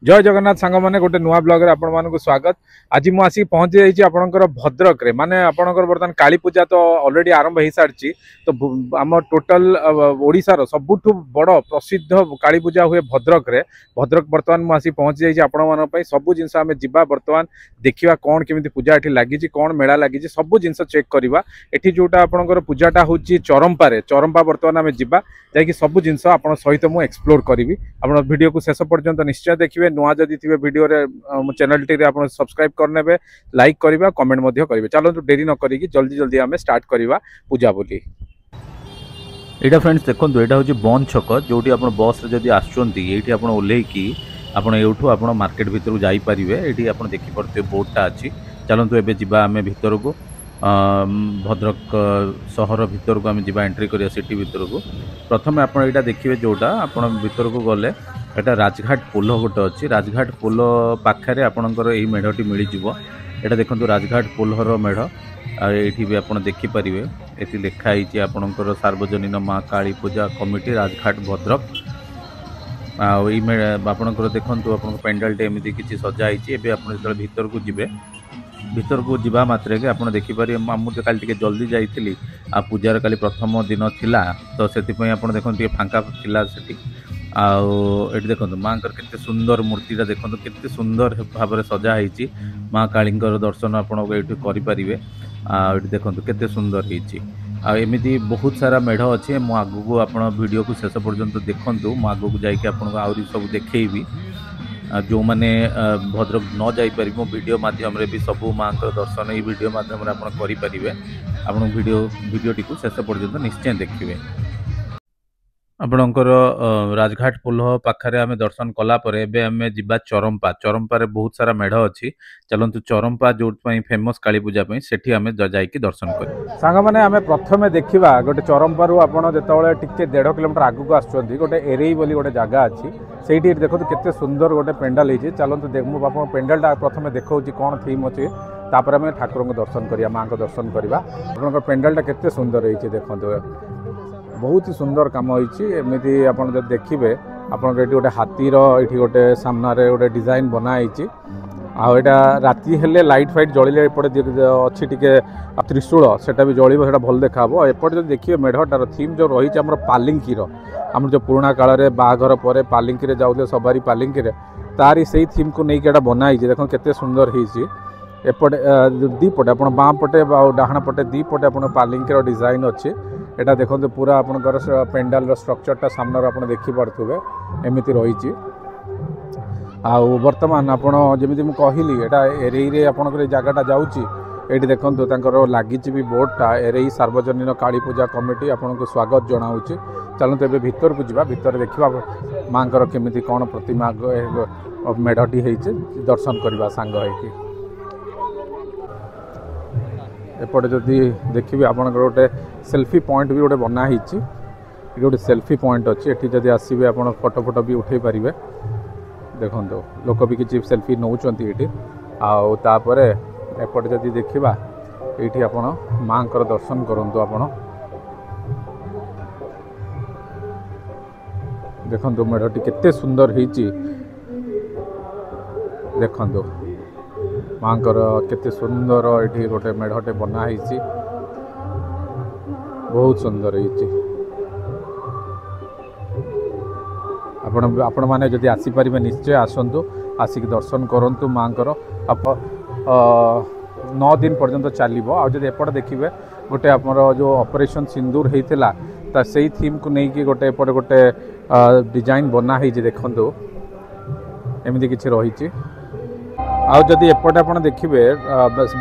जय जगन्नाथ सांग मैंने गोटे नुआ ब्लॉग रे आपण मानक स्वागत। आज मुझे आसिक पहुंची जाइए आपणकर भद्रक रे माने आपणकर बर्तमान काली पूजा तो ऑलरेडी आरंभ हो सारी। तो आम टोटल ओडिशार सबुठु बड़ प्रसिद्ध काली पूजा हुए भद्रक रे। भद्रक बर्तमान मुझे आसिक पहुंची जाइए आपण मान सब जिन आम जा बर्तमान देखा कौन केमी पूजा ये लगी कौन मेला लगी सब जिन चेक करवा। एठी जोटा आपणकर पूजाटा हूँ चरंपा चरंपा बर्तमान आम जा सब जिन आप सहित मुझे एक्सप्लोर करी। आप वीडियो को शेष पर्यंत निश्चय देखिए। नुआ जदि थे वीडियो चैनल टी आप सब्सक्राइब करने लाइक करवा कमेंट करेंगे। चलो डेरी न करी जल्दी जल्दी आम स्टार्ट करवा पूजा बोली। यहाँ फ्रेंड्स देखो यहाँ हूँ बंद छक जो बस जब आसुँच आप ओह्लैकी आपठू आप मार्केट भितर जापरें। ये आप देखिपे बोर्डटा अच्छी। चलतु एवं जावा आम भर को भद्रक सहर भीतर को आम जा एंट्री करिया सिटी भीतर को। प्रथम आप यहाँ देखिए जोटा आप भीतर को गले यहाँ राजघाट पोल गोटे अच्छी। राजघाट पोल पाखे आपणकर यही मेढ़टी मिलज। यहाँ देखो राजघाट पोलर मेढ़ ये भी आप देखिपारे। ये लिखाई आपणकर सार्वजनीन माँ काली पूजा कमिटी राजघाट भद्रक। आपणकर देखो आप पेंडालटे एमती किसी सजाई। एवं आप भीतर को जी भीतर को जीवा मात्रे के आप देखिपारे। मुझे काली टे जल्दी जाइली आ पूजार काली प्रथम दिन थिला तो से आप देखो फांका थिला सेठी। आठ देखो माँ के सुंदर मूर्तिटा देखो के सुंदर भाव में सजाई। माँ काली दर्शन आपरे। देखो के सुंदर होमती बहुत सारा मेढ़ अच्छे। मु आगू को आप वीडियो को शेष पर्यंत देखूँ। मु आगू को जाकि आहरी सब देखी। जो मैंने भद्रक न जापर मो वीडियो माध्यम भी सब माँ दर्शन ये वीडियो माध्यम करें। आप वीडियोटी को शेष पर्यंत निश्चय देखिए। आपणकर राजघाट पोल पाखे आम दर्शन कलापर एवं आम जा चरंपा। चरंपार बहुत सारा मेढ़ अच्छी। चलतु चरंपा जो फेमस काली पूजा से आम जाकि दर्शन कर सांग मैंने आम प्रथम देखा गोटे चरंपारू आपड़ जो 1.5 किलोमीटर आगू को आसुँच गोटे एरेई बोली गोटे जगह अच्छी से देखो केते सुंदर गोटे पेंडाल होती। चलतु मुझे पेंडालटा प्रथम देखा कौन थीम अच्छी तापर आम ठाकुर को दर्शन करिया माँ को दर्शन करवा। आप पेंडालटा केते सुंदर होती देखो बहुत ही सुंदर कम होती। आप देखिए आप गोटे हाथीर ये गोटे सामने गोटे डिजाइन बनाई। आटा राति हेले लाइट फाइट जलिले एपटे अच्छी टिके त्रिशूल सेटा भी जलिब से भल देखा। एपटे जो देखिए मेढ़टार थीम जो रही आम पालिंकीर आम जो पुराणा काल में बाघर पर पालिंकी जाऊे सवारी पालिंकी तारी से थीम को लेकिन बनाई। देख केते सुंदर होती। एपटे दीपटे आप बाँ पटे डाहाण पटे दीपटे आप पालिंकीर डिजाइन अच्छी। यहाँ देखो पूरा आपंकर पेंडाल स्ट्रक्चरटा सामने आप देखिपे एमती रही। बर्तमान आपड़ जमी मुझे कहली यहाँ एरेई आपंकर जगहटा जाऊँगी। ये देखो लगी भी बोर्डटा एरेई सार्वजनीन काली पूजा कमिटी आपन को स्वागत जनाऊँ। चलते एवं भीतर को जा भीतर देखा माँ केमी कौन प्रतिमा मेढ़टी होती दर्शन करवा सांग होगी। एपटे जदि देखिए आप गोटे सेल्फी पॉइंट भी गोटे बनाई। ये गोटे सेल्फी पॉइंट अच्छी। ये जदि आसवे आप फोटो फोटो भी उठे पारे। देखो लोक भी किसी सेल्फी नौकरी ये आपर एपटे जदि देखा ये आप माँ दर्शन करूँ। आप देखो मेढ़टी केते सुंदर होती। देखो माँ केते सुंदर ये गोटे मेढ़टे बनाई बहुत सुंदर होती। आपण मैंने जदि आसीपारे निश्चय आसतु आसिक दर्शन करूँ माँ आप 9 दिन पर्यंत चलो। आदि एपटे देखिए गोटे आप जो ऑपरेशन सिंदूर होता से थीम को लेकिन गोटे एपटे गोटे डिजाइन बनाई। देखु एमती किसी रही। आदि एपटे आप देखिए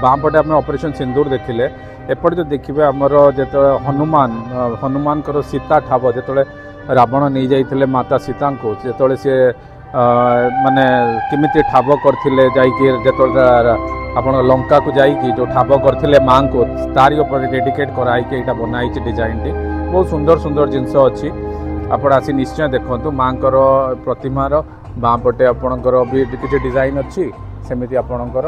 बाँ पटे आम ऑपरेशन सिंदूर देखिले एपटे जो देखिए आमर जो हनुमान सीता ठाब जो रावण नहीं जाइए माता सीता को जो सी माने किमिति ठाब करथिले जो आप लंका को जाइए जो ठाब करथिले माँ को तारी उपर डेडिकेट कराई बनाई डिजाइन टी बहुत सुंदर सुंदर जिनस अच्छी। आप आसी निश्चय देखो माँ प्रतिमार बाँ पटे आपणकर भी किसी डिजाइन अच्छी सेमती आपणकर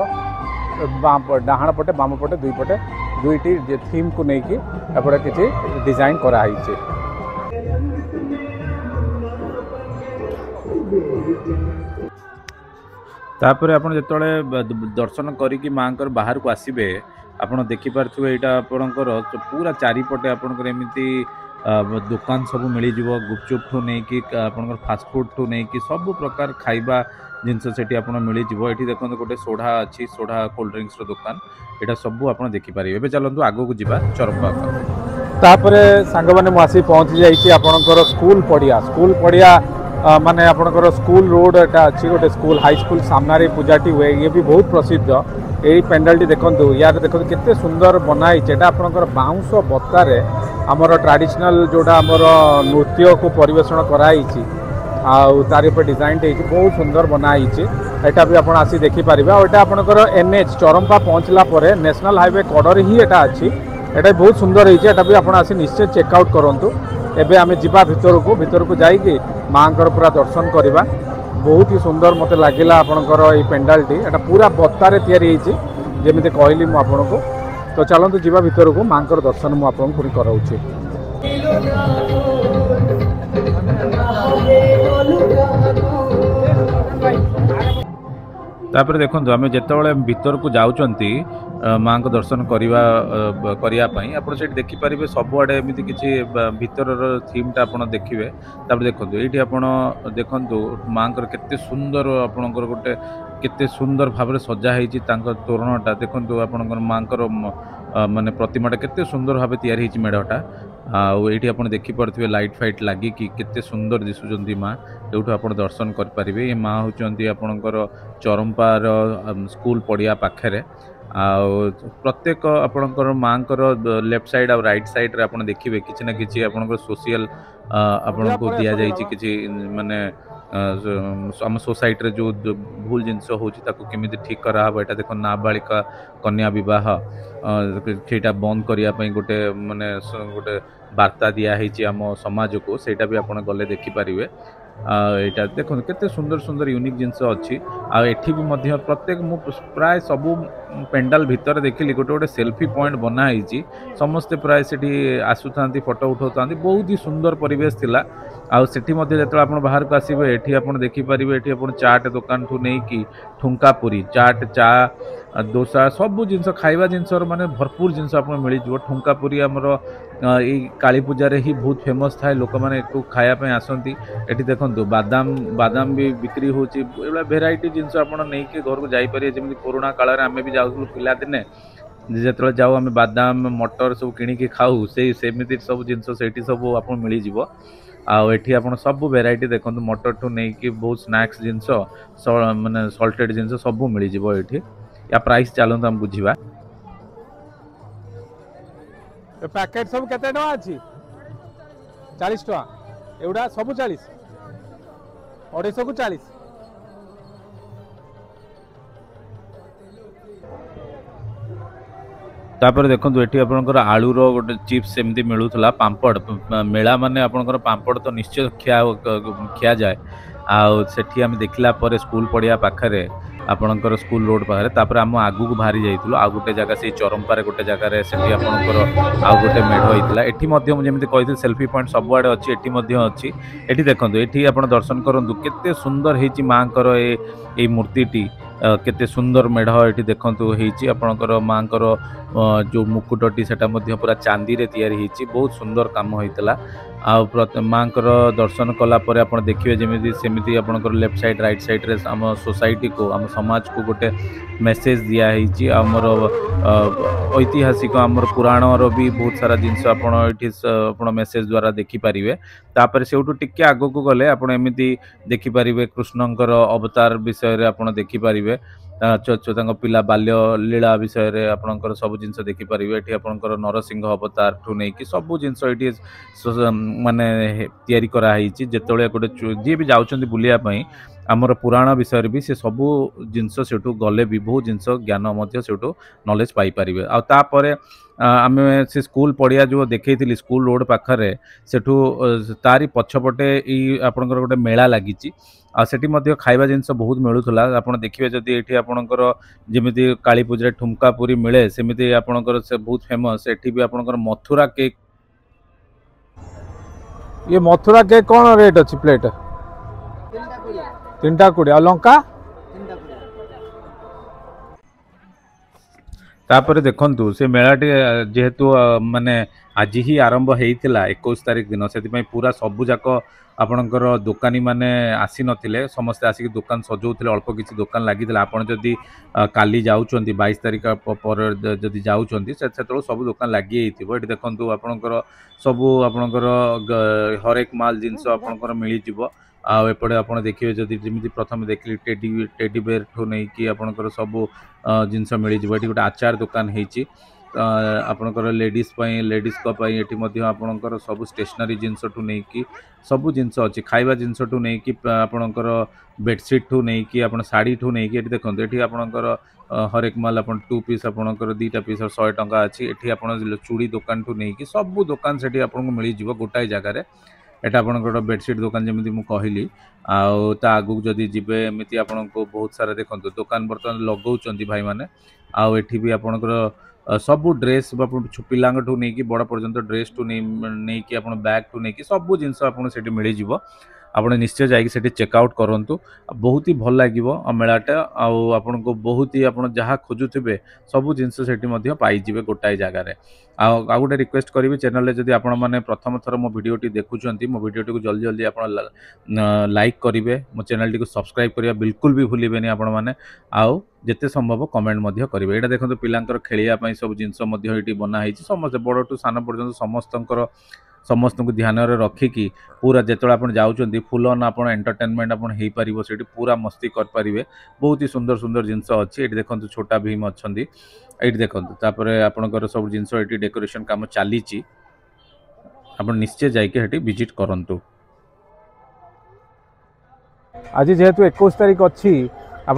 डाहाण पटे बाम पटे दुई पटे दुईटी थीम को लेकिन एपटे किसी डिजाइन कराई। तापर आपण जेतळे दर्शन करिकी मांकर बाहर को आसीबे आपण देखि पारथुबे एटा आपणकर पूरा चारिपटे आपणकर एमिति दुकान सब मिली जीवो गुपचुप ठू नहीं कि आपणकर फास्ट फूड ठू नहीं कि सब प्रकार खाइबा जिनस सेठी आपण मिली जीवो एठी देखन गोटे सोढ़ा अछि सोढ़ा कोल्ड ड्रिंक्स रो दुकान एटा सब आपण देखि पारिबे एबे चलंतु आगो को जिबा चरंपा तापरे सांग माने मासी पहुंच जाइछि आपणकर स्कूल पड़िया माने आपणकर स्कूल रोड एटा अछि गोटे स्कूल हाई स्कूल सामने पूजाटी हुए ये भी बहुत प्रसिद्ध यही पेंडालटी देखंतु यार देखंतु केते सुंदर बनाई एटा आपणकर बाउंस बत्तारे हमर ट्रेडिशनल जोड़ा हमर नृत्य को परिवेषण कराई आउ तार पर डिजाइन बहुत सुंदर बनाई एटा भी आपण आसी देखि पारिबा और एटा आपणकर एनएच चरंपा पहुंचला परे नेशनल हाईवे कड़र ही एटा अछि एटा बहुत सुंदर होइছে एटा भी आपण आसी निश्चय चेकआउट करंतु एबे आमे जिबा भितर को जाइके मांकर पूरा दर्शन करवा बहुत ही सुंदर मते लागिला आपणकर ए पेंडालटी एटा पूरा बत्तारे तयारी होइছে जेमिति कहली मु आपनको तो चलतु जीवा भितर को मांकर दर्शन मु आपन पूरी कराउछि तापर देखंतु आमे जेतबेले भीतर को जाउचंती मां को दर्शन करिया पई आपण सेठ देखि परिबे सब आडे एमिति किछि भीतरर थीम ता आपण देखिबे तापर देखंतु एठी आपण देखंतु मांकर केते सुंदर आपणकर गोटे केते सुंदर भाबरे सजा हेछि तांकर तोरणटा देखंतु आपणकर मांकर माने प्रतिमाटा केते सुंदर भाबे तयारी हेछि मेढटा आउठी आप देखी पारे लाइट फाइट लगी कि केते सुंदर दिशुचंती माँ जो आप दर्शन करें ये माँ होती आपणकर चरंपार स्कूल पड़िया पाखे प्रत्येक आपणकर माँ लेफ्ट साइड और राइट साइड रे आप देखिए किसी ना कि आपणकर सोशल आपन को दि जाइए कि माने आम सोसाइटी रे जो भूल जिनस होमी ठीक कराब यहाँ देख नाबालिका कन्या बह बंद करने गोटे माने गोटे वार्ता दिखाई आम समाज को सेटा भी आप गले देखिपारे यहाँ देखो केते सुंदर सुंदर यूनिक जिनस अच्छी आठी भी प्रत्येक मु प्राय सबू पेंडाल भितर देखिली गोटे गोटे सेल्फी पॉइंट बनाई समस्ते प्राय से आसुता फोटो उठाता बहुत ही सुंदर परिवेश थिला आठी जो बाहर को आसबे ये आप देखिपारे ये आप चाट दुकान ठू नहीं कि ठुंका पुरी चाट चा दोसा सबू जिनस खाइबा जिनस माने भरपूर जिनस आप मिल ठुंका पुरी आमर ये काली पूजा ही बहुत फेमस थाए लोक मैंने खायापी आसती ये देखो बादाम बादाम भी बिक्री होची भेराइटी जिनस आप नहीं घर को जापरिए जमी कोरोना काल में आम भी जाऊँ पिला दिने जो जाऊ आम बादाम मटर सब किणिकी खाऊ से सेमती सब जिनस से सब आप मिल आठी आप सब भेराइटी देखो मटर ठू नहीं कि बहुत स्नैक्स जिनस माने सल्टेड जिनस सब मिल ये या प्राइस चलते आम बुझा पैकेट सब केते टका अछि 40 टका एउडा सब 40 250 को 40 तापर देखो ये आपंकर आलूर गोटे चिप्स एमती मिलूला पापड़ मेला माने आपंकर पापड़ तो निश्चय खिया जाए आठी आम देखला स्कूल पड़िया पाखे आपणकर स्कूल रोड पाखे तापर आम आगू को बाहरी जाइलु आ गोटे जगह से चरंपारे गोटे जगार से आपणकर आउ गोटे मेढ़ होता ये जमी कही सेल्फी पॉइंट सबुआड़े अच्छी अच्छी ये देखो ये आप दर्शन करूँ केते सुंदर होती माँ ये मूर्तिटी केते सुंदर मेढ़ ये देखु आपणकर माँ जो मुकुटटी से पूरा चांदी रे तैयारी होती बहुत सुंदर काम होता माँ दर्शन कलापर आप देखिए जमी सेमती आपणकर लेफ्ट साइड राइट साइड रे आम सोसाइटी को आम समाज को गोटे मेसेज दिखाई आमर ऐतिहासिक आमर पुराण भी बहुत सारा जिनस आप मेसेज द्वारा देखिपारे तापर से टिके आग को गले आपमती देखिपारे कृष्णंकर अवतार विषय आप देखिपारे पिला बाल्य लीला विषय आपणकर सब जिनस देखिपारे ये आपणकर नरसिंह अवतार ठू नहीं कि सब जिनस ये माने तैयारी कराई जिते गोटे जी भी जाऊँ बुलायापी आमर पुराण विषय भी से सबू जिनस से गले भी बहुत जिनस ज्ञान से नॉलेज पाइपर आपर आम से स्कूल पड़िया जो देखी स्कूल रोड पाखे सेठू तारी पछपटे आपणकर गोटे मेला लगी आठी खाइबा जिनस बहुत मिलूला आप देखिए जदि ये आपणकर जमी काली पूजा ठुमका पूरी मिले सेमती आपणकर से बहुत फेमस एठी भी आपणकर मथुरा केक ये मथुरा केक कौन रेट अच्छी प्लेट 3टा 20 आ लंका तापर देखंतु से मेलाटी जेहेतु माने आज ही आरंभ होता 21 तारिख दिन से पूरा सबू जाक आपणकर दुकानी माने आसी नथिले समस्ते आसिक दुकान सजाउथिले अल्प किछि दुकान लागिथिला आपण जदि काली जाउचंती 22 तारिख पर जदि जाउचंती सेतलो सब दुकान लागि एइथिबो एठी देखंतु आपणकर सबू आपणकर हरेक माल जिंस आपणकर मिली जिवो आउपटे आप देखिए जदि जमी प्रथम देखिए टेडी बेयर ठू नहीं कि आपणकर सब जिनस मिल जाए ये गोटे आचार दुकान होती आपणकर लेडीज लेडीज आपणकर सब स्टेशनरी जिनस ठू नहीं कि सब जिनस अच्छी खाଇବା जिनस ठू नहीं कि आपणकर बेडसीट ठू नहीं कि आप शाढ़ी ठू नहीं कि देखो ये आपणकर हरेक माल आप 2 पीस आपणकर 2टा पीस 100 टंका अच्छी एटी आप चूड़ी दुकान ठू नहीं कि सब दुकान से आपको मिल जाए गोटाए जगार एटा आपणकर बेडसीट दुकान जमी मुझे कहली आगू जदि जीवे एमती आपन को बहुत सारा देखो दुकान बर्तमान लगाउछंती भाई माने एठी भी आपणकर सब ड्रेस पिला नहीं कि बड़ पर्यंत ड्रेस ठू नहीं कि बैग ठू नहीं कि सब जिनस आपन सेठी मिल जिवो आपने निश्चय जाकि चेकआउट करूँ बहुत ही भल लगे मेलाटा आपन को बहुत ही आप जहाँ खोजुवे सब जिनस से पाइबे गोटाए जगार आ गोटे रिक्वेस्ट करी चैनल जदि आपण मैंने प्रथम थर मो भिडियोटी देखुंत मो भिडियोटी को जल्दी जल्दी आप लाइक करेंगे मो चैनल टी सब्सक्राइब करवा बिल्कुल भी भूलें आपण मैंने आउ जिते संभव कमेंट करेंगे यहाँ देखो पिलांकर खेलिया सब जिनस बनाई समस्त बड़ टू सान पर्यटन समस्त को ध्यान रखिकी पूरा जिते आप जाऊँच फुल ऑन आप एंटरटेनमेंट आप से पूरा मस्ती करें बहुत ही सुंदर सुंदर जिनस अच्छी ये देखो छोटा भीम अच्छा ये देखो आपणकर सब जिनस ये डेकोरेशन काम चली आप निश्चय जाकि विजिट करूँ आज जेहेतु 21 तारिख अच्छी आप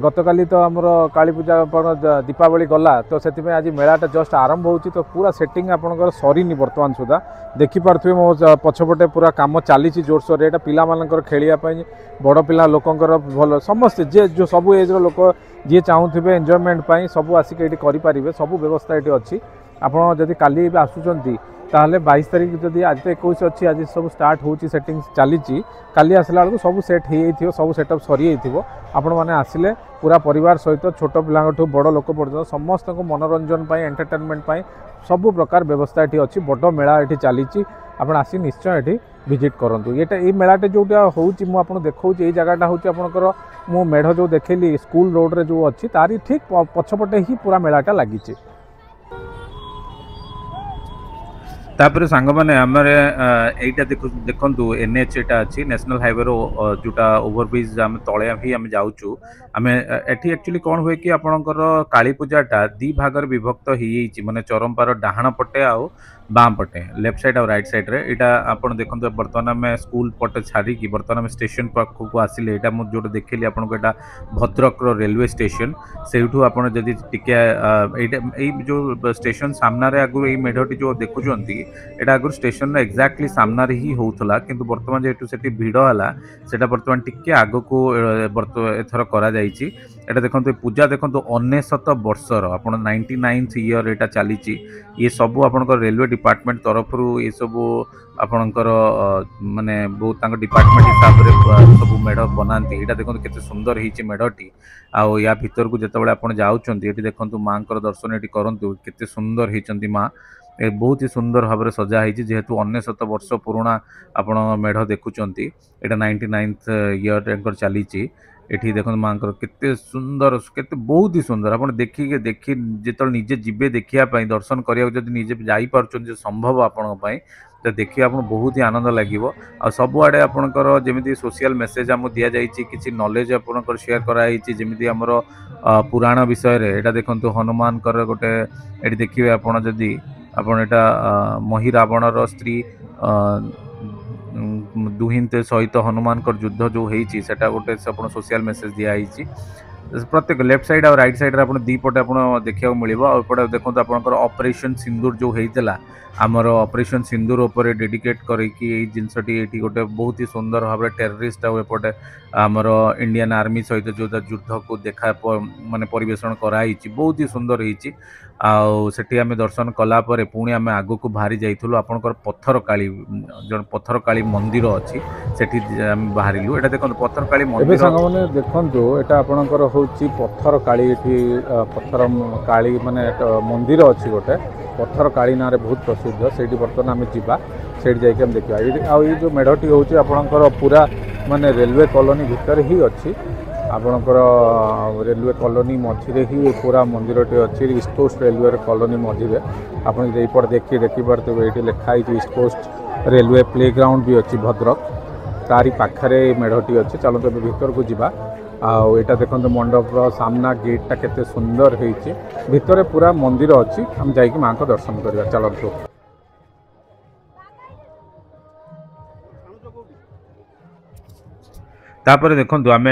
गतकाली तो आमर काली पूजा दीपावली गला तो से आज मेलाटा जस्ट आरंभ होची तो पूरा सेटिंग आपनकर सरीनी वर्तमान सुधा देखिपे मो पछपटे पूरा काम चली जोरसोर यहाँ पिला मानकर खेलिया बड़ पिला लोकंकर भल समस्ते जे जो सब एज लोक जी चाहूबे एंजॉयमेंट सब आसिक ये करें सब व्यवस्था ये अच्छी आपड़ जदि काली आसुचंती ताहले 22 तारिख जदि आज तो 21 अच्छी आज सब स्टार्ट होची सेटिंग चली काली आसला बेलू सब सेट हो सब सेटअप सरी आपण मैंने आसिले पूरा परिवार सहित छोट पिलाठू बड़ लोक पर्यटन समस्त को मनोरंजन एंटरटेनमेंट सब प्रकार व्यवस्था ये अच्छी बड़ मेला ये चली आप आसी निश्चय ये विजिट करूँ ये मेलाटे जोटा होची मु आपन देखौची ये जगहटा होची आपनकर मु मेढ़ जो देखली स्कूल रोड रे जो अच्छी तारी ठीक पछपटे ही पूरा मेलाटा लागिची तापर सांग मैंने आमर यहीटा देखु एनएच एटा अच्छी नेशनल हाईवे रो जोटा ओवरब्रिज आम तले ही आम जाऊँ आम एटी एक्चुअली कौन हुए कि आपणकर काली पूजाटा दी भागर विभक्त हो माने चरमपार डाहाण पटे आउ बाम पटे लेफ्ट साइड और राइट साइड रे एटा आपण देखो बर्तमान आम स्कूल पटे छाड़ी बर्तमान आम स्टेशन पाखक आसिले एटा मुझे जो देखिली आपको एटा भद्रक रेलवे स्टेशन से जदि टिके जो स्टेशन सामने आगु ये मेढ़टी जो देखुंत एटा आगु स्टेशन एक्जाक्टली सामने ही होता किंतु बर्तमान जेहेतु से भिड़ है सेटा बर्तमान टिके आग को एथर करा एटा देखो पूजा देखो 19 वर्षर आप 99th ईयर एटा चली ये सब आपनकर रेलवे डिपार्टमेंट तरफ ये सब आपनकर माने बहुत डिपार्टमेंट हिसाब से सब मेढ़ बनाती यहाँ देखो केते सुंदर होती मेढ़टी आउ या भीतर को जिते आप जाऊँच ये देखो माँ दर्शन ये करूँ केते सुंदर होती माँ बहुत ही सुंदर भाव में सजाई जेहेतु 19 वर्ष पुराणा आपण मेढ़ देखुंत यहाँ 99th ईयर चली एठी देखो माँ केते सुंदर केते बहुत ही सुंदर आप देखी जो निजे जीवे देखापी दर्शन करा निजे जापर संभव आपण तो देखिए आप बहुत ही आनंद लगे आ सबुआड़े आपणकर जमी सोशल मेसेज आम दि जाए कि नॉलेज आपणकर शेयर कराई जमी आमर पुराण विषय रे एटा देखो हनुमान गोटे ये देखिए आपड़ जदि आपटा मही रावणर स्त्री दुहिंते सहित हनुमान युद्ध जो होती सेटा गोटे सोशल मेसेज दिखाई प्रत्येक लेफ्ट साइड और राइट साइड आप दीपटे आप देखा मिले देखो आपंकर ऑपरेशन सिंदूर जो होता आमर ऑपरेशन सिंदूर उपर डेडिकेट करके जिनसटी ये गोटे बहुत ही सुंदर भाव टेररिस्ट आउपटे आमर इंडियन आर्मी सहित जो युद्ध को देखा माने परिवेषण कराई बहुत ही सुंदर होती सेठी आम दर्शन कलापर पुणी आम आग को बाहरी जाइलु आपंकर पत्थर काली जन पत्थर काली मंदिर अच्छी सेठी बाहरिलु एटा देखो पत्थर काली ଏବେ मंदिर ସାଙ୍ଗମାନେ ଦେଖନ୍ତୁ ଏଇଟା ଆପଣଙ୍କର ହେଉଛି ପଥର କାଳି ଏଠି ପଥର କାଳି ମାନେ ଏକ ମନ୍ଦିର ଅଛି ଗୋଟେ ପଥର କାଳି ନାଁରେ ବହୁତ ପ୍ରସିଦ୍ଧ ସେଇଠି ବର୍ତ୍ତମାନ ଆମେ ଯିବା ସେଇଠି ଯାଇକି ଆମେ ଦେଖିବା ଏଇଠି ଆଉ ଏଇ ଯେଉଁ ମେଢ଼ଟି ହେଉଛି ଆପଣଙ୍କର ପୁରା ମାନେ ରେଲୱେ କଲୋନୀ ଭିତରେ ହିଁ ଅଛି ଆପଣଙ୍କର ରେଲୱେ କଲୋନୀ ମଝିରେ ହିଁ ପୁରା ମନ୍ଦିରଟି ଅଛି ଇଷ୍ଟ କୋଷ୍ଟ ରେଲୱେ କଲୋନୀ ମଝିରେ ଆପଣ ଏଇପଟେ ଦେଖିପାରୁଥିବେ ଏଇଠି ଲେଖା ହେଇଛି ଇଷ୍ଟ କୋଷ୍ଟ ରେଲୱେ ପ୍ଲେଗ୍ରାଉଣ୍ଡ ବି ଅଛି ଭଦ୍ରକ तारी पाखरे मेढ़टी अच्छी चलते भीतर को जीवा आटा देखो मंडपर सामना गेटा केते सुंदर होती भितर पूरा मंदिर अच्छी आम जाकि माँ को दर्शन करवा चलतु तापर देखो आम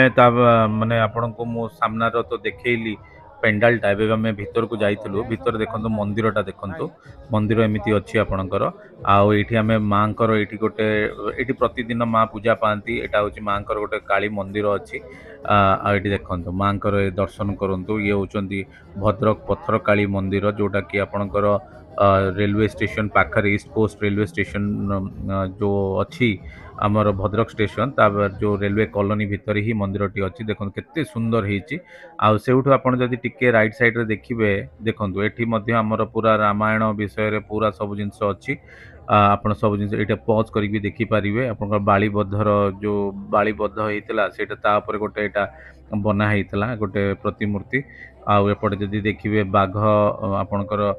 माने आपण को मो सामनार तो देखली पेंडालटा एवं आम भीतर को जाइलु भीतर देखो मंदिरटा देखु मंदिर एमती अच्छी आपणकर आठी आम माँ ये गोटे ये प्रतिदिन माँ पूजा पाती यहाँ हूँ माँ गोटे काली मंदिर अच्छी ये देखो माँ दर्शन करूँ ये हूँ भद्रक पत्थर काली मंदिर जोटा कि आपणकर रेलवे स्टेशन पाखरे ईस्ट कोस्ट रेलवे स्टेशन जो अच्छी आमर भद्रक स्टेशन जो रेलवे कॉलोनी भितर ही मंदिरटी अच्छी देखो केते सुंदर होती आउठू आप टिके रईट सैड्रे देखिए देखो ये आमर पूरा रामायण विषय पूरा सब जिन अच्छी आप सब जिन ये पज कर देखिपारे आप बालीबद्धर जो बालीबद्ध होता है गोटे यहाँ बनाई गोटे प्रतिमूर्ति आउपटे जदि देखिए बाघ आपणकर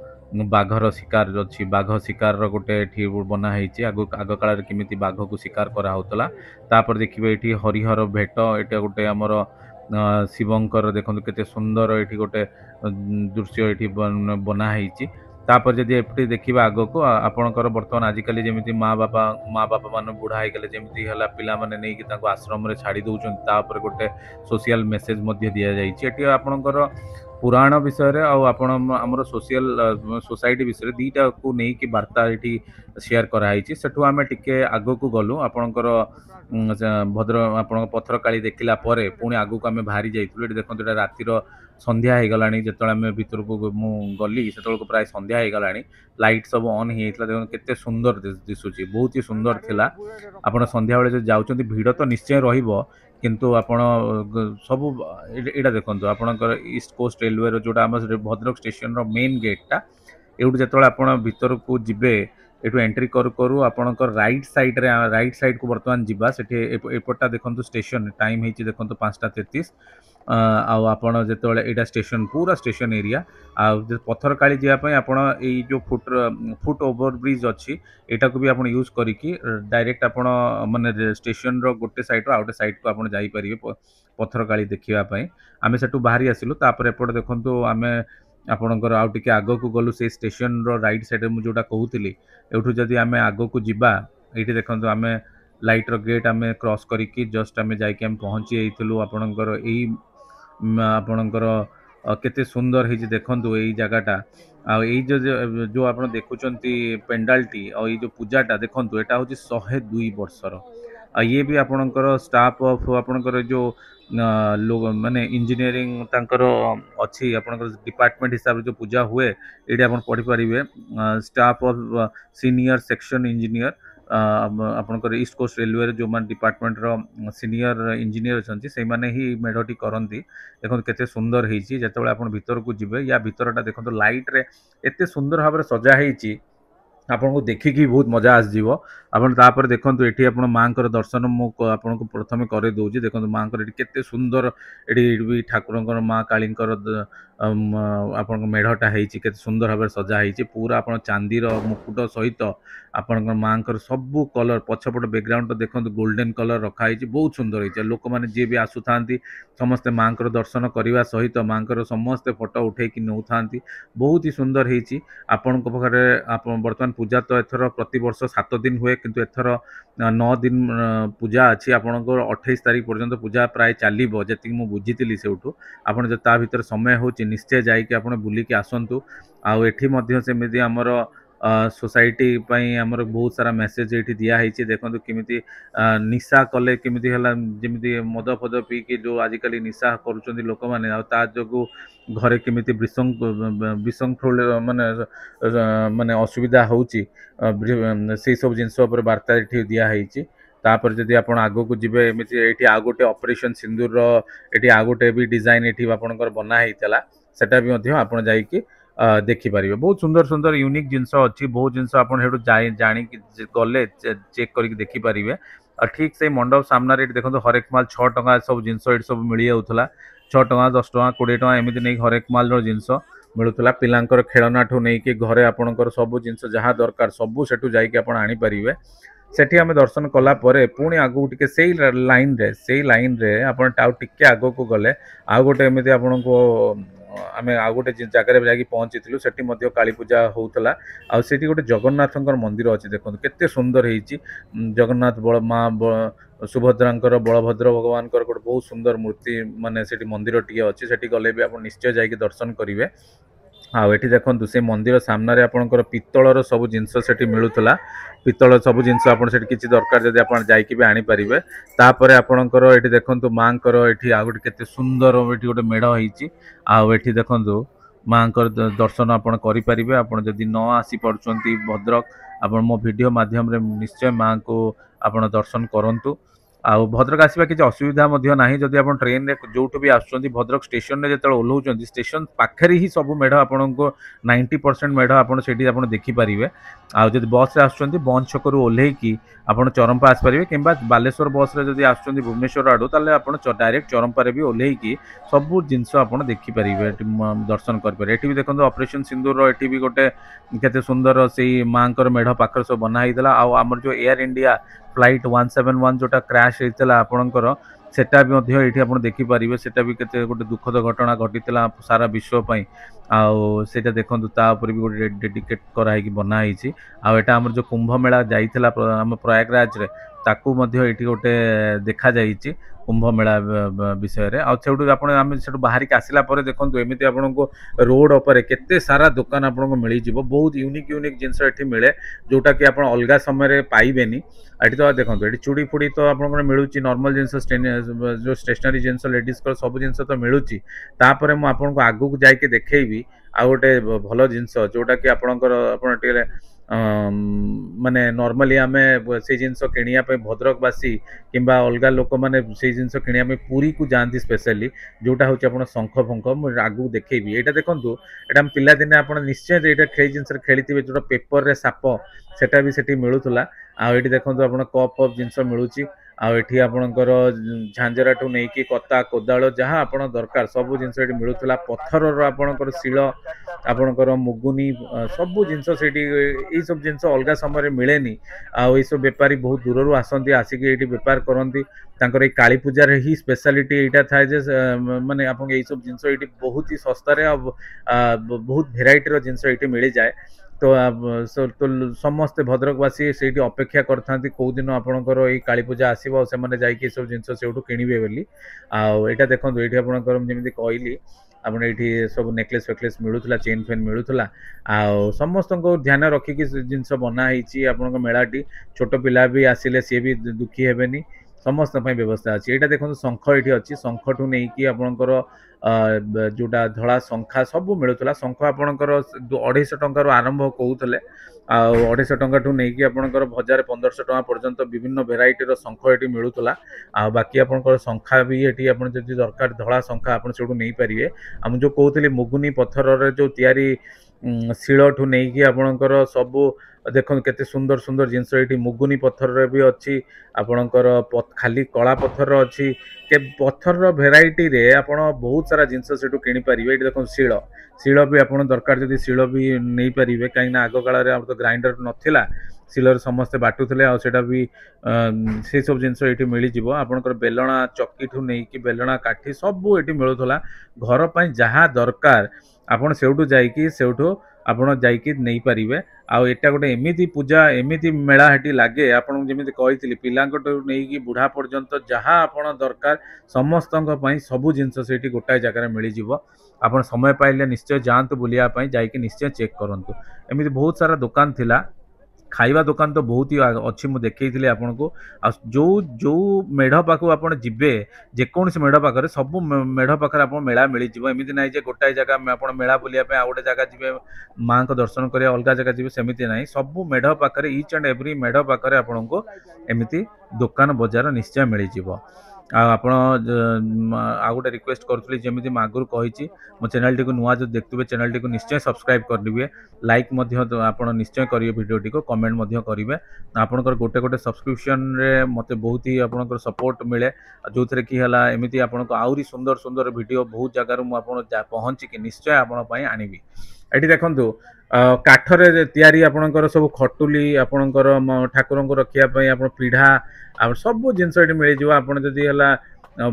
बाघर शिकार अच्छी बाघ शिकार गोटे ये बनाई आग काल केमी बाघ को शिकार कराला तापर देखिए ये हरिहर भेट ये गोटे आमर शिवंकर देखो केते सुंदर ये गोटे दृश्य ये बनाई तापर जदि एपटे देखा आग को आपणकर बर्तमान आजिकल जमी माँ बापा मान बुढ़ा हो गले जमी है पिला माने नहीं आश्रम रे छाड़ी दौरान तापर गोटे सोशल मेसेज दि जाइए आपणकर पुराण विषय आमर सोशल सोसाइटी विषय दीटा को लेकिन वार्ता ये शेयर कराई सेठू आम टिके आग को गलु आपणकर भद्र आप पत्थर काली देखला पुणी आग को आम बाहरी जाइलु ये देखो ये रातिर संध्या हो गला जो आम भर को गली से प्राय संध्या हो गला लाइट सब ऑन होता देखो केते सुंदर दिशुची बहुत ही सुंदर थिला आपण संध्या बेले जो जाउछन भिड़ तो निश्चय रहिबो किंतु आपण सब एटा देखंतु आपणकर ईस्ट कोस्ट रेलवे जोटा आम भद्रक स्टेशन रो मेन गेटटा एउट जेतले आपण भीतर को जिबे एटू एंट्री करू करू आपणकर राइट साइड को वर्तमान जिबा सेठी एपटा देखंतु स्टेशन टाइम हेची देखंतु 5:33 आपण जेतले एटा स्टेशन पूरा स्टेशन एरिया पत्थर काली जावाई आपण एई जो फुट ओवर ब्रिज अच्छी एटा को भी आपण यूज करिकी डायरेक्ट आपण माने स्टेशन रो गोटे साइड रो आउटे साइड को आपण जाई परिबे पत्थर काली देखिबा पई आमे सेटू बाहरी आसिलु तापर एपट देखंतु आमे आपणकर आउ टिके आग को गलु से स्टेशन रो राइट साइड मु जोटा कहूतिली एठू जदि आमे आग को जिबा एठी देखंतु आमे लाइट रो गेट आमे क्रॉस करिकी जस्ट आमे जाइके आमे पहुंची एइथिलु आपणकर एई आपणकर केते सुंदर हेजी देखंतु एई जगहटा आई जो आप देखुंती पेंडालटी और ये जो पूजाटा देखो एटा हूँ 102 वर्षर ये भी आपणकर स्टाफ ऑफ आपणकर जो लोग माने इंजीनियरिंग तांकर अच्छी आपणकर डिपार्टमेंट हिसाब से जो पूजा हुए ये आप पढ़ी पारे staff of senior section engineer आपणकर ईस्ट कोस्ट रेलवे जो मान डिपार्टमेंट रो सीनियर इंजीनियर अच्छी से माने ही मेढ़टी करती देखो केते सुंदर होती जिते आप भीतर को जी या भीतरटा देखो लाइट रे एते सुंदर भाव सजा होती आपन को देखिकी बहुत मजा आसଯିव आपन तापर देखंतु एठी आपन मां कर दर्शन मु आपन को प्रथमे करे दउजी देखंतु मां कर एठी केते सुंदर एठी भी ठाकुरंकर मां कालींकर आपन को मेढटा हेची केते सुंदर भाबे सजा हेची पूरा आपन चांदीर मुकुट सहित आपन मां कर सब कलर पछपट बैकग्राउंड देखंतु गोल्डन कलर रखा हेची बहुत सुंदर हेची लोक माने जे भी आसुथांती समस्त मां कर दर्शन करबा सहित मां कर समस्त फोटो उठे कि नउथांती बहुत ही सुंदर हेची आपन को पाखरे आपन वर्तमान पूजा तो एथर प्रति वर्ष 7 दिन हुए किंतु एथर 9 दिन पूजा अच्छी आपनकर 28 तारीख पर्यंत पूजा प्राय चलिबो जति मु बुझितिली सेउठू आपन जता भीतर समय होची निश्चय जाई कि आपन बुली कि आसंतु आ एठी मध्य सेमिति हमर सोसाइटी आमर बहुत सारा मेसेज ये दिखाई देखो केमी निशा कले केमी जमी मद फद पीकि जो आजिकल निशा कर लोक मैंने जो घरे केमी विशृंखल माने माने असुविधा होची से सब जिनस वार्ता ये दिखाई तापर जदि आप आगो को जीवे एमती ये आ गोटे ऑपरेशन सिंदूर ये आ गोटे भी डिजाइन ये आपंकर बनाई सेटा भी आप जाइए देखिपारे बहुत सुंदर सुंदर यूनिक जिनस अच्छी बहुत जिनस जाणी गले चेक करके देखिपारे और ठीक से मंडप सामने देखो हरेक माल 6 टंका सब जिनस ये सब मिल जाऊला 6 टंका 10 टंका 20 टंका एमती नहीं हरेक माल जिनस मिलूला पिलांकर खेलना ठू नहीं कि घरे आपणकर सब जिनस जहाँ दरकार सबू सेठू जाइए आप आनीपारे सेठी आम दर्शन कला परे पुणी आगू टिके से लाइन रे आप टिके आग को गले आ गोटे एमती आपन को आम आ गोटे जगह जाकि पहुँची सेठी काली पूजा होता आठी गोटे जगन्नाथ मंदिर अच्छी देखो केते सुंदर होती जगन्नाथ माँ सुभद्रा बलभद्र भगवान गोटे बहुत सुंदर मूर्ति माने से मंदिर टी अच्छी से गले भी आप निश्चय जाकि दर्शन करेंगे आठी देखो से मंदिर सामने आपंकर पितलर सब जिनस से मिलूला पितल सब जिनस किसी दरकार जब आप जाकि भी आनीपारे तापर आपणकर ये देखो माँ ये आ गए के सुंदर ये गोटे मेढ़ होती देखो माँ दर्शन आप करेंगे आप जदि न आसी पार्टी भद्रक आप मो वीडियो माध्यम निश्चय माँ को आप दर्शन करूँ आ भद्रक आसवा किसी असुविधा ना जदि आप ट्रेन रे जो भी आसुँच भद्रक स्टेशन जो ओह्लाऊँ स्टेशन पाखे ही सब मेढ़ आपन को 90% मेढ़ आप देखिपारे आदि बस रे आसुँच बंद छक ओह्लैकी आप चरंपा आसपारे कि बालेश्वर बस रे जदि आसुँच भुवनेश्वर आड़ू ताले आप डायरेक्ट चरंपा भी ओह्लैकी सबू जिनस आप देखिपारे दर्शन करेंगे ये भी देखो ऑपरेशन सिंदूर ये भी गोटे केते सुंदर से माँ मेढ़ पाखर सब बनाई आमर जो एयर इंडिया फ्लाइट 171 जोटा क्रैश होता आपणकर सेटा भी ये आप देखिपारे सेटा भी केते गोटे दुखद घटना घटी सारा विश्वपाई आटा देखो तापर भी गोटे डेडिकेट कराई बनाई आटा आम जो कुंभ मेला जाइला आम प्रयागराज रे ताकू ये गोटे देखा जाइए कुंभ मेला विषय आप बाहर के आसला देखो एमती आपको रोड पर केते सारा दुकान आपको मिल जाव बहुत यूनिक यूनिक जिनस ये मिले जोटा कि आप अलग समय पाइबेनी ये तो देखो ये चूड़ी फुड़ी तो आप मिलूँ नॉर्मल जिनस जो स्टेशनरी जिनस लेडीज सब जिनस तो मिलूँ तापर मुझे आगू को जाके देखी आ गोटे भल जिनस जोटा कि आपणकर माने नॉर्मली आम से जिनस किणापी भद्रकवासी किंबा अलग लोक मैंने से जिनस किणापी पूरी को जाती स्पेशली जोटा हूँ आप शंख फंख आगू देखी यहाँ देखूँ यहाँ पिलादिने आप निश्चय ये खेल जिनस खेली जोटा पेपर रे साप सेटा भी से मिलूला आठी देखो आप कप फप जिनस मिलूँ आठी आपणकर झांझरा ठू नहीं कि कता कोदाल जहाँ आप दरकार सब जिनस ये मिलूला पत्थर आपणकर शिल आपणकर मुगुनी सबू जिनस से सब जिनस अलग समय मिलेनी आई सब बेपारी बहुत दूर आसती आसिक ये बेपार करती तांकर काली पूजार ही स्पेशलिटी यहाँ थाए माने आप सब जिनस ये बहुत ही सस्तार बहुत भेराइटर जिनस ये मिल जाए तो समस्ते भद्रकवासी से अपेक्षा करते कौ दिन आपंकर ये काली पूजा आसो से सब जिनस से किणवे बोली आटा देखो ये आपंकर कहली आपन ये सब नेकलेस फेकलेस मिलूला चेन फेन मिलूला समस्त को ध्यान रखिकी जिनस बनाई आप मेलाटी छोट पिला भी आसिले सी भी दुखी हेनी समस्त व्यवस्था अच्छी यहाँ देखो शंख ये अच्छी शंख ठू नहीं कि आपंकर जोटा धला शंखा सब मिलूला शंख आपंकर 250 टंकार आरंभ कहते 250 टंका ठू नहीं कि आपंकर 1000-1500 टंका पर्यंत विभिन्न भेराइटीर शंख ये मिलूला बाकी आपंकर शंखा भी ये आप दरकार धला शंखा आप नहीं पारे आम जो कहते मुगुनी पत्थर जो तैयारी शिल ठू नहीं कि आपंकर सबू देखो केते सुंदर सुंदर जिनस ये मुगुनी पत्थर भी अच्छी आपणकर खाली कला पत्थर अच्छी के पत्थर भेराइटी रे आपण बहुत सारा जिनस से किपारे ये देखो शिल शिल भी आप दरकार जब शिल भी नहीं पारे कहीं आग काल तो ग्राइंडर नाला शिलर समस्ते बाटुले आटा भी से सब जिनस ये मिल जाव आपंकर बेलणा चक्की ठू नहीं कि बेलणा काठी सब ये मिलूला घर पर जहाँ दरकार ଆପଣ ସେଇଠୁ ଯାଇକି ଆପଣ ଯାଇକି ନେଇପାରିବେ। ଆଉ ଏଟା ଗୋଟେ ଏମିତି ପୂଜା ଏମିତି ମେଳା ହେଠି ଲାଗେ ଆପଣଙ୍କୁ ଯେମିତି କହିଥିଲି ପିଲାଙ୍କଠୁ ନେଇକି ବୁଢ଼ା ପର୍ଯ୍ୟନ୍ତ ଯାହା ଆପଣ ଦରକାର ସମସ୍ତଙ୍କ ପାଇଁ ସବୁ ଜିନିଷ ସେଇଠି ଗୋଟାଏ ଜାଗାରେ ମିଳିଯିବ। ଆପଣ ସମୟ ପାଇଲେ ନିଶ୍ଚୟ ଯାଆନ୍ତୁ ବୁଲିବା ପାଇଁ, ଯାଇକି ନିଶ୍ଚୟ ଚେକ୍ କରନ୍ତୁ। ଏମିତି ବହୁତ ସାରା ଦୋକାନ ଥିଲା, ଖାଇବା ଦୋକାନ ତ ବହୁତ ହି ଅଛି, ମୁଁ ଦେଖେଇଥିଲି ଆପଣଙ୍କୁ। ଆଉ ଯୋଉ ମେଢ଼ ପାଖକୁ ଆପଣ ଯିବେ ଯେକୌଣସି ମେଢ଼ ପାଖରେ ସବୁ ମେଢ଼ ପାଖରେ ଆପଣ ମେଳା ମିଳିଯିବ। ଏମିତି ନାହିଁ ଯେ ଗୋଟାଏ ଜାଗା ଆପଣ ମେଳା ବୁଲିବା ପାଇଁ ଆଉ ଗୋଟେ ଜାଗା ଯିବେ ମାଙ୍କ ଦର୍ଶନ କରିବା ଅଲଗା ଜାଗା ଯିବେ, ସେମିତି ନାହିଁ। ସବୁ ମେଢ଼ ପାଖରେ ଇଚ୍ ଆଣ୍ଡ ଏଭ୍ରି ମେଢ଼ ପାଖରେ ଆପଣଙ୍କୁ ଏମିତି ଦୋକାନ ବଜାର ନିଶ୍ଚୟ ମିଳିଯିବ। ଆଉ ଆପଣ ଆଉ ଗୋଟେ ରିକ୍ୱେଷ୍ଟ କରୁଥିଲି, ଯେମିତି ମୁଁ ଆଗରୁ କହିଛି ମୋ ଚ୍ୟାନେଲଟିକୁ ନୂଆ ଯଦି ଦେଖୁଥିବେ ଚ୍ୟାନେଲଟିକୁ ନିଶ୍ଚୟ ସବସ୍କ୍ରାଇବ୍ କରିଦେବେ, ଲାଇକ୍ ମଧ୍ୟ ଆପଣ ନିଶ୍ଚୟ କରିବେ ଭିଡ଼ିଓଟିକୁ, କମେଣ୍ଟ ମଧ୍ୟ କରିବେ। ଆପଣଙ୍କର ଗୋଟେ ଗୋଟେ ସବସ୍କ୍ରିପସନରେ ମୋତେ ବହୁତ ହି ଆପଣଙ୍କର ସପୋର୍ଟ ମିଳେ, ଯେଉଁଥିରେ କି ହେଲା ଏମିତି ଆପଣଙ୍କୁ ଆହୁରି ସୁନ୍ଦର ସୁନ୍ଦର ଭିଡ଼ିଓ ବହୁତ ଜାଗାରୁ ମୁଁ ଆପଣ ପହଞ୍ଚିକି ନିଶ୍ଚୟ ଆପଣଙ୍କ ପାଇଁ ଆଣିବି। ଏଠି ଦେଖନ୍ତୁ କାଠରେ ତିଆରି ଆପଣଙ୍କର ସବୁ ଖଟୁଲି, ଆପଣଙ୍କର ଠାକୁରଙ୍କୁ ରଖିବା ପାଇଁ ଆପଣ ପିଢ଼ା ଆଉ ସବୁ ଜିନିଷ ଏଠି ମିଳିଯିବ। ଆପଣ ଯଦି ହେଲା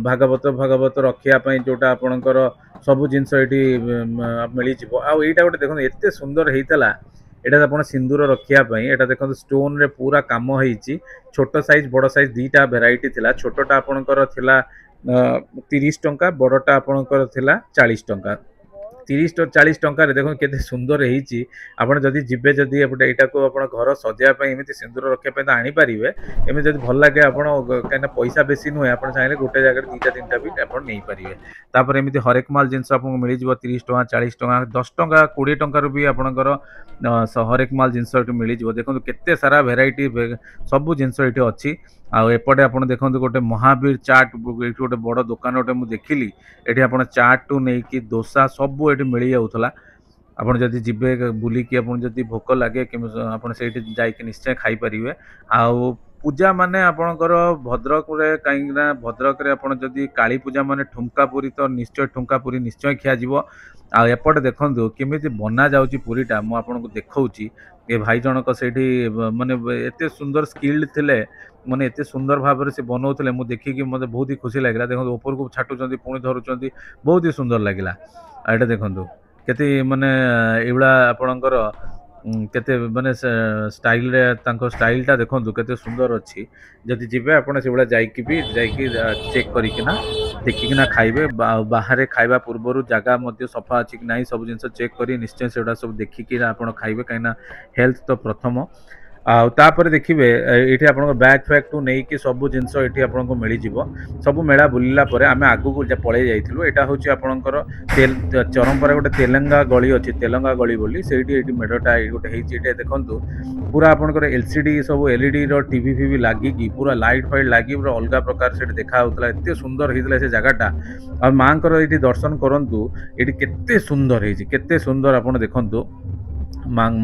ଭାଗବତ ରଖିବା ପାଇଁ ଯୋଉଟା ଆପଣଙ୍କର ସବୁ ଜିନିଷ ଏଠି ମିଳିଯିବ। ଆଉ ଏଇଟା ଗୋଟେ ଦେଖନ୍ତୁ ଏତେ ସୁନ୍ଦର ହେଇଥିଲା, ଏଇଟା ଆପଣ ସିନ୍ଦୁର ରଖିବା ପାଇଁ। ଏଇଟା ଦେଖନ୍ତୁ ଷ୍ଟୋନରେ ପୁରା କାମ ହେଇଛି, ଛୋଟ ସାଇଜ ବଡ଼ ସାଇଜ ଦିଟା ଭେରାଇଟି ଥିଲା। ଛୋଟଟା ଆପଣଙ୍କର ଥିଲା 30 ଟଙ୍କା, ବଡ଼ଟା ଆପଣଙ୍କର ଥିଲା 40 ଟଙ୍କା। 30-40 ଟଙ୍କାରେ ଦେଖନ୍ତୁ କେତେ ସୁନ୍ଦର ହେଇଛି। ଆପଣ ଯଦି ଯିବେ ଯଦି ଏଇଟାକୁ ଆପଣ ଘର ସଜାଇବା ପାଇଁ ଏମିତି ସିନ୍ଦୁର ରଖିବା ପାଇଁ ତ ଆଣିପାରିବେ। ଏମିତି ଯଦି ଭଲ ଲାଗେ ଆପଣ କାହିଁକିନା ପଇସା ବେଶୀ ନୁହେଁ, ଆପଣ ଚାହିଁଲେ ଗୋଟେ ଜାଗାରେ ଦିଟା ତିନିଟା ବି ଆପଣ ନେଇପାରିବେ। ତାପରେ ଏମିତି ହରେକ ମାଲ ଜିନିଷ ଆପଣଙ୍କୁ ମିଳିଯିବ 30 ଟଙ୍କା 40 ଟଙ୍କା 10 ଟଙ୍କା 20 ଟଙ୍କାରୁ ବି ଆପଣଙ୍କର ହରେକ ମାଲ ଜିନିଷ ଏଠି ମିଳିଯିବ। ଦେଖନ୍ତୁ କେତେ ସାରା ଭେରାଇଟି ସବୁ ଜିନିଷ ଏଠି ଅଛି। ଆଉ ଏପଟେ ଆପଣ ଦେଖନ୍ତୁ ଗୋଟେ ମହାବୀର ଚାଟ୍, ଏଇଠି ଗୋଟେ ବଡ଼ ଦୋକାନ ଗୋଟେ ମୁଁ ଦେଖିଲି। ଏଠି ଆପଣ ଚାଟ୍ ଟୁ ନେଇକି ଦୋସା ସବୁ ଏଠି ମିଳିଯାଉଥିଲା। ଆପଣ ଯଦି ଯିବେ ବୁଲିକି ଆପଣ ଯଦି ଭୋକ ଲାଗେ ଆପଣ ସେଇଠି ଯାଇକି ନିଶ୍ଚୟ ଖାଇପାରିବେ। ଆଉ ପୂଜା ମାନେ ଆପଣଙ୍କର ଭଦ୍ରକରେ, କାହିଁକିନା ଭଦ୍ରକରେ ଆପଣ ଯଦି କାଳୀ ପୂଜା ମାନେ ଠୁଙ୍କା ପୁରୀ ତ ନିଶ୍ଚୟ ଠୁଙ୍କା ପୁରୀ ନିଶ୍ଚୟ ଖିଆଯିବ। ଆଉ ଏପଟେ ଦେଖନ୍ତୁ କେମିତି ବନା ଯାଉଛି ପୁରୀଟା, ମୁଁ ଆପଣଙ୍କୁ ଦେଖଉଛି। ଏ ଭାଇ ଜଣକ ସେଇଠି ମାନେ ଏତେ ସୁନ୍ଦର ସ୍କିଲ୍ଡ ଥିଲେ, ମାନେ ଏତେ ସୁନ୍ଦର ଭାବରେ ସେ ବନଉଥିଲେ, ମୁଁ ଦେଖିକି ମୋତେ ବହୁତ ହି ଖୁସି ଲାଗିଲା। ଦେଖନ୍ତୁ ଉପରକୁ ଛାଟୁଛନ୍ତି ପୁଣି ଧରୁଛନ୍ତି, ବହୁତ ହି ସୁନ୍ଦର ଲାଗିଲା। ଆଉ ଏଇଟା ଦେଖନ୍ତୁ କେତେ ମାନେ ଏଇଭଳିଆ ଆପଣଙ୍କର କେତେ ମାନେ ଷ୍ଟାଇଲରେ ତାଙ୍କ ଷ୍ଟାଇଲଟା ଦେଖନ୍ତୁ କେତେ ସୁନ୍ଦର ଅଛି। ଯଦି ଯିବେ ଆପଣ ସେଭଳିଆ ଯାଇକି ଚେକ୍ କରିକିନା ଦେଖିକିନା ଖାଇବେ। ବାହାରେ ଖାଇବା ପୂର୍ବରୁ ଜାଗା ମଧ୍ୟ ସଫା ଅଛି କି ନାହିଁ ସବୁ ଜିନିଷ ଚେକ୍ କରି ନିଶ୍ଚୟ ସେଗୁଡ଼ା ସବୁ ଦେଖିକି ଆପଣ ଖାଇବେ, କାହିଁକିନା ହେଲ୍ଥ ତ ପ୍ରଥମ। ଆଉ ତାପରେ ଦେଖିବେ ଏଇଠି ଆପଣଙ୍କ ବ୍ୟାଗ୍ ଫ୍ୟାଗ୍ ଟୁ ନେଇକି ସବୁ ଜିନିଷ ଏଠି ଆପଣଙ୍କୁ ମିଳିଯିବ। ସବୁ ମେଳା ବୁଲିଲା ପରେ ଆମେ ଆଗକୁ ପଳେଇ ଯାଇଥିଲୁ। ଏଇଟା ହେଉଛି ଆପଣଙ୍କର ଚରମ୍ପାରେ ଗୋଟେ ତେଲେଙ୍ଗା ଗଳି ଅଛି, ତେଲେଙ୍ଗା ଗଳି ବୋଲି, ସେଇଠି ଏଇଠି ମେଢ଼ଟା ଗୋଟେ ହେଇଛି। ଏଇଟା ଦେଖନ୍ତୁ ପୁରା ଆପଣଙ୍କର LCD ସବୁ LED ର ଟିଭି ଫିଭି ଲାଗିକି ପୁରା ଲାଇଟ୍ ଫାଇଟ୍ ଲାଗି ପୁରା ଅଲଗା ପ୍ରକାର ସେଠି ଦେଖା ହଉଥିଲା। ଏତେ ସୁନ୍ଦର ହେଇଥିଲା ସେ ଜାଗାଟା। ଆଉ ମାଙ୍କର ଏଇଠି ଦର୍ଶନ କରନ୍ତୁ, ଏଇଠି କେତେ ସୁନ୍ଦର ହେଇଛି, କେତେ ସୁନ୍ଦର ଆପଣ ଦେଖନ୍ତୁ।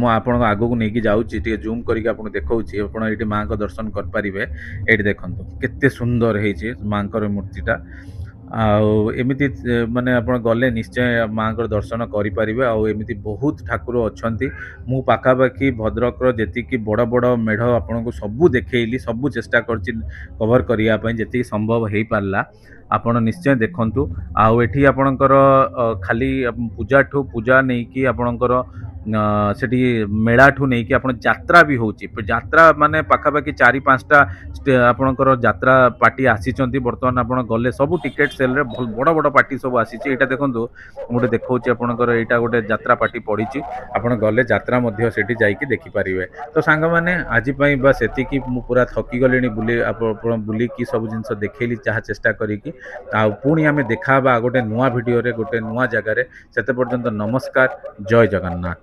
ମୁଁ ଆପଣଙ୍କ ଆଗକୁ ନେଇକି ଯାଉଛି, ଟିକେ ଜୁମ୍ କରିକି ଆପଣଙ୍କୁ ଦେଖଉଛି, ଆପଣ ଏଇଠି ମାଙ୍କ ଦର୍ଶନ କରିପାରିବେ। ଏଇଠି ଦେଖନ୍ତୁ କେତେ ସୁନ୍ଦର ହେଇଛି ମାଙ୍କର ମୂର୍ତ୍ତିଟା। ଆଉ ଏମିତି ମାନେ ଆପଣ ଗଲେ ନିଶ୍ଚୟ ମାଙ୍କର ଦର୍ଶନ କରିପାରିବେ। ଆଉ ଏମିତି ବହୁତ ଠାକୁର ଅଛନ୍ତି। ମୁଁ ପାଖାପାଖି ଭଦ୍ରକର ଯେତିକି ବଡ଼ ବଡ଼ ମେଢ଼ ଆପଣଙ୍କୁ ସବୁ ଦେଖେଇଲି, ସବୁ ଚେଷ୍ଟା କରିଛି କଭର କରିବା ପାଇଁ, ଯେତିକି ସମ୍ଭବ ହେଇପାରିଲା ଆପଣ ନିଶ୍ଚୟ ଦେଖନ୍ତୁ। ଆଉ ଏଠି ଆପଣଙ୍କର ଖାଲି ପୂଜା ନେଇକି ଆପଣଙ୍କର ସେଠି ମେଳାଠୁ ନେଇକି ଆପଣ ଯାତ୍ରା ବି ହେଉଛି। ଯାତ୍ରା ମାନେ ପାଖାପାଖି 4-5ଟା ଆପଣଙ୍କର ଯାତ୍ରା ପାର୍ଟି ଆସିଛନ୍ତି। ବର୍ତ୍ତମାନ ଆପଣ ଗଲେ ସବୁ ଟିକେଟ୍ ସେଲ୍ରେ ବଡ଼ ବଡ଼ ପାର୍ଟି ସବୁ ଆସିଛି। ଏଇଟା ଦେଖନ୍ତୁ ମୁଁ ଗୋଟେ ଦେଖଉଛି ଆପଣଙ୍କର, ଏଇଟା ଗୋଟେ ଯାତ୍ରା ପାର୍ଟି ପଡ଼ିଛି। ଆପଣ ଗଲେ ଯାତ୍ରା ମଧ୍ୟ ସେଠି ଯାଇକି ଦେଖିପାରିବେ। ତ ସାଙ୍ଗମାନେ ଆଜି ପାଇଁ ବାସ୍ ଏତିକି। ମୁଁ ପୁରା ଥକିଗଲିଣି ଆପଣ ବୁଲିକି ସବୁ ଜିନିଷ ଦେଖେଇଲି ଯାହା ଚେଷ୍ଟା କରିକି। ଆଉ ପୁଣି ଆମେ ଦେଖାହେବା ଗୋଟେ ନୂଆ ଭିଡ଼ିଓରେ ଗୋଟେ ନୂଆ ଜାଗାରେ। ସେତେ ପର୍ଯ୍ୟନ୍ତ ନମସ୍କାର, ଜୟ ଜଗନ୍ନାଥ।